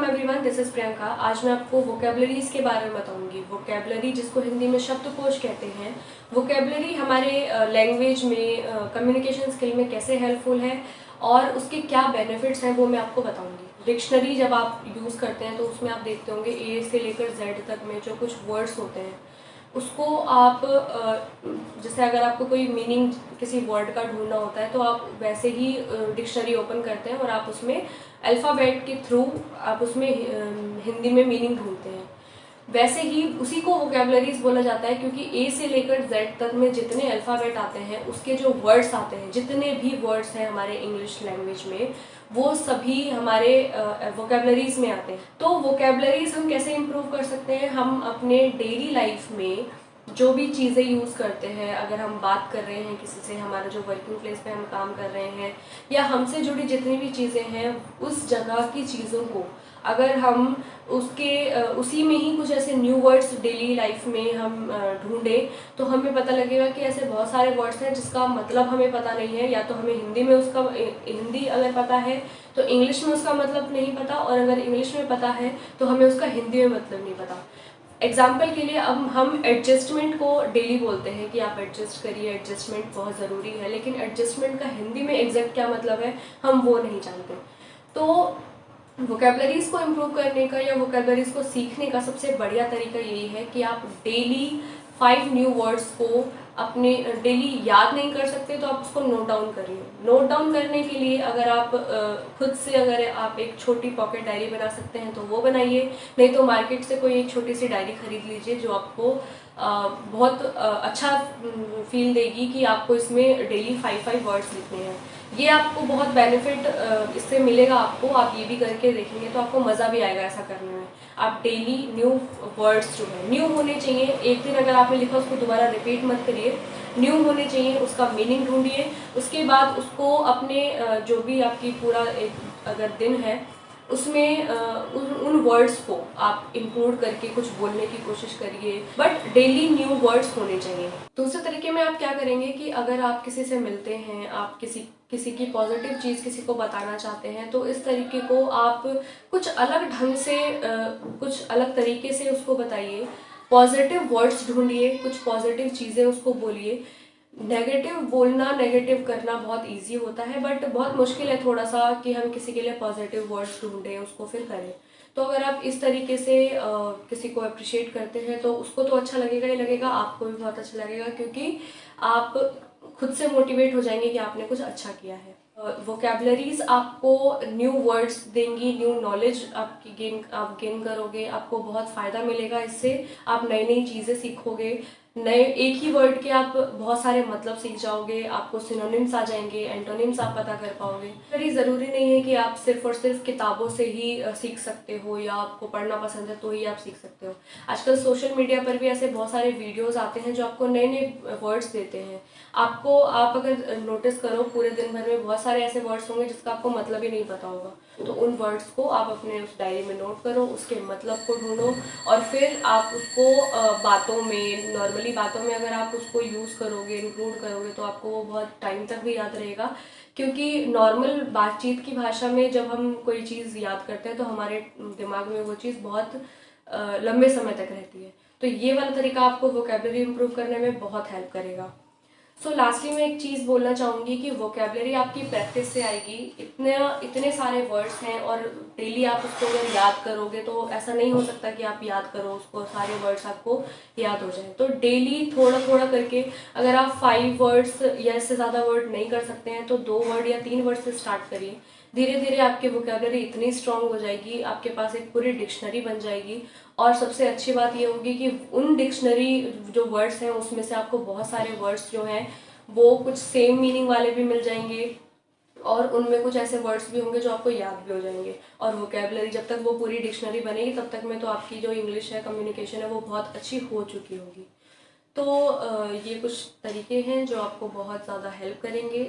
Everyone, this is Priyanka. आज मैं आपको वोकेबलरीज के बारे में बताऊंगी। वोकेबलरी जिसको हिंदी में शब्दकोश कहते हैं, वोकेबलरी हमारे लैंग्वेज में कम्युनिकेशन स्किल में कैसे हेल्पफुल है और उसके क्या बेनिफिट्स हैं वो मैं आपको बताऊंगी। डिक्शनरी जब आप यूज़ करते हैं तो उसमें आप देखते होंगे ए से लेकर जेड तक में जो कुछ वर्ड्स होते हैं उसको आप जैसे अगर आपको कोई मीनिंग किसी वर्ड का ढूंढना होता है तो आप वैसे ही डिक्शनरी ओपन करते हैं और आप उसमें अल्फ़ाबेट के थ्रू आप उसमें हिंदी में मीनिंग ढूंढते हैं। वैसे ही उसी को वोकेबलरीज बोला जाता है क्योंकि ए से लेकर जेड तक में जितने अल्फ़ाबेट आते हैं उसके जो वर्ड्स आते हैं, जितने भी वर्ड्स हैं हमारे इंग्लिश लैंग्वेज में, वो सभी हमारे वोकेबलरीज में आते हैं। तो वोकेबलरीज हम कैसे इम्प्रूव कर सकते हैं? हम अपने डेली लाइफ में जो भी चीज़ें यूज़ करते हैं, अगर हम बात कर रहे हैं किसी से, हमारा जो वर्किंग प्लेस पे हम काम कर रहे हैं या हमसे जुड़ी जितनी भी चीज़ें हैं, उस जगह की चीज़ों को अगर हम उसी में ही कुछ ऐसे न्यू वर्ड्स डेली लाइफ में हम ढूंढें तो हमें पता लगेगा कि ऐसे बहुत सारे वर्ड्स हैं जिसका मतलब हमें पता नहीं है। या तो हमें हिंदी में उसका हिंदी अगर पता है तो इंग्लिश में उसका मतलब नहीं पता, और अगर इंग्लिश में पता है तो हमें उसका हिंदी में मतलब नहीं पता। एग्जाम्पल के लिए अब हम एडजस्टमेंट को डेली बोलते हैं कि आप एडजस्ट करिए, एडजस्टमेंट बहुत ज़रूरी है, लेकिन एडजस्टमेंट का हिंदी में एग्जैक्ट क्या मतलब है हम वो नहीं जानते। तो वोकेबलरीज को इम्प्रूव करने का या वोकेबलरीज को सीखने का सबसे बढ़िया तरीका यही है कि आप डेली 5 न्यू वर्ड्स को अपने डेली याद नहीं कर सकते तो आप उसको नोट डाउन करिए। नोट डाउन करने के लिए अगर आप खुद से अगर आप एक छोटी पॉकेट डायरी बना सकते हैं तो वो बनाइए, नहीं तो मार्केट से कोई एक छोटी सी डायरी खरीद लीजिए जो आपको बहुत अच्छा फील देगी कि आपको इसमें डेली 5 वर्ड्स लिखने हैं। ये आपको बहुत बेनिफिट इससे मिलेगा आपको। आप ये भी करके देखेंगे तो आपको मज़ा भी आएगा ऐसा करने में। आप डेली न्यू वर्ड्स जो है न्यू होने चाहिए। एक दिन अगर आपने लिखा उसको दोबारा रिपीट मत करिए, न्यू होने चाहिए, उसका मीनिंग ढूंढिए। उसके बाद उसको अपने जो भी आपकी पूरा एक अगर दिन है उसमें उन वर्ड्स को आप इंक्लूड करके कुछ बोलने की कोशिश करिए, बट डेली न्यू वर्ड्स होने चाहिए। दूसरे तरीके में आप क्या करेंगे कि अगर आप किसी से मिलते हैं, आप किसी की पॉजिटिव चीज़ किसी को बताना चाहते हैं तो इस तरीके को आप कुछ अलग ढंग से कुछ अलग तरीके से उसको बताइए। पॉजिटिव वर्ड्स ढूंढिए, कुछ पॉजिटिव चीज़ें उसको बोलिए। नेगेटिव बोलना, नेगेटिव करना बहुत इजी होता है, बट बहुत मुश्किल है थोड़ा सा कि हम किसी के लिए पॉजिटिव वर्ड्स ढूंढें उसको फिर करें। तो अगर आप इस तरीके से किसी को अप्रिशिएट करते हैं तो उसको तो अच्छा लगेगा ही लगेगा, आपको भी बहुत अच्छा लगेगा क्योंकि आप खुद से मोटिवेट हो जाएंगे कि आपने कुछ अच्छा किया है। वोकेबलरीज आपको न्यू वर्ड्स देंगी, न्यू नॉलेज आप गेन करोगे, आपको बहुत फ़ायदा मिलेगा इससे। आप नई नई चीज़ें सीखोगे, नए एक ही वर्ड के आप बहुत सारे मतलब सीख जाओगे, आपको सिनोनिम्स आ जाएंगे, एंटोनिम्स आप पता कर पाओगे। पर ये ज़रूरी नहीं है कि आप सिर्फ और सिर्फ किताबों से ही सीख सकते हो या आपको पढ़ना पसंद है तो ही आप सीख सकते हो। आजकल सोशल मीडिया पर भी ऐसे बहुत सारे वीडियोस आते हैं जो आपको नए नए वर्ड्स देते हैं। आप अगर नोटिस करो पूरे दिन भर में बहुत सारे ऐसे वर्ड्स होंगे जिसका आपको मतलब ही नहीं पता होगा, तो उन वर्ड्स को आप अपने उस डायरी में नोट करो, उसके मतलब को ढूंढो और फिर आप उसको बातों में, नॉर्मली बातों में अगर आप उसको यूज़ करोगे, इंक्लूड करोगे तो आपको वो बहुत टाइम तक भी याद रहेगा। क्योंकि नॉर्मल बातचीत की भाषा में जब हम कोई चीज़ याद करते हैं तो हमारे दिमाग में वो चीज़ बहुत लंबे समय तक रहती है। तो ये वाला तरीका आपको वोकेबलरी इंप्रूव करने में बहुत हेल्प करेगा। सो लास्टली मैं एक चीज़ बोलना चाहूँगी कि वोकेबलरी आपकी प्रैक्टिस से आएगी। इतने सारे वर्ड्स हैं और डेली आप उसको अगर याद करोगे तो ऐसा नहीं हो सकता कि आप याद करो उसको, सारे वर्ड्स आपको याद हो जाए। तो डेली थोड़ा थोड़ा करके अगर आप 5 वर्ड्स या इससे ज़्यादा वर्ड नहीं कर सकते हैं तो 2 वर्ड या 3 वर्ड से स्टार्ट करिए। धीरे धीरे आपकी वोकेबलरी इतनी स्ट्रांग हो जाएगी, आपके पास एक पूरी डिक्शनरी बन जाएगी। और सबसे अच्छी बात ये होगी कि उन डिक्शनरी जो वर्ड्स हैं उसमें से आपको बहुत सारे वर्ड्स जो हैं वो कुछ सेम मीनिंग वाले भी मिल जाएंगे और उनमें कुछ ऐसे वर्ड्स भी होंगे जो आपको याद भी हो जाएंगे। और वोकेबलरी जब तक वो पूरी डिक्शनरी बनेगी तब तक में तो आपकी जो इंग्लिश है, कम्युनिकेशन है, वो बहुत अच्छी हो चुकी होगी। तो ये कुछ तरीके हैं जो आपको बहुत ज़्यादा हेल्प करेंगे।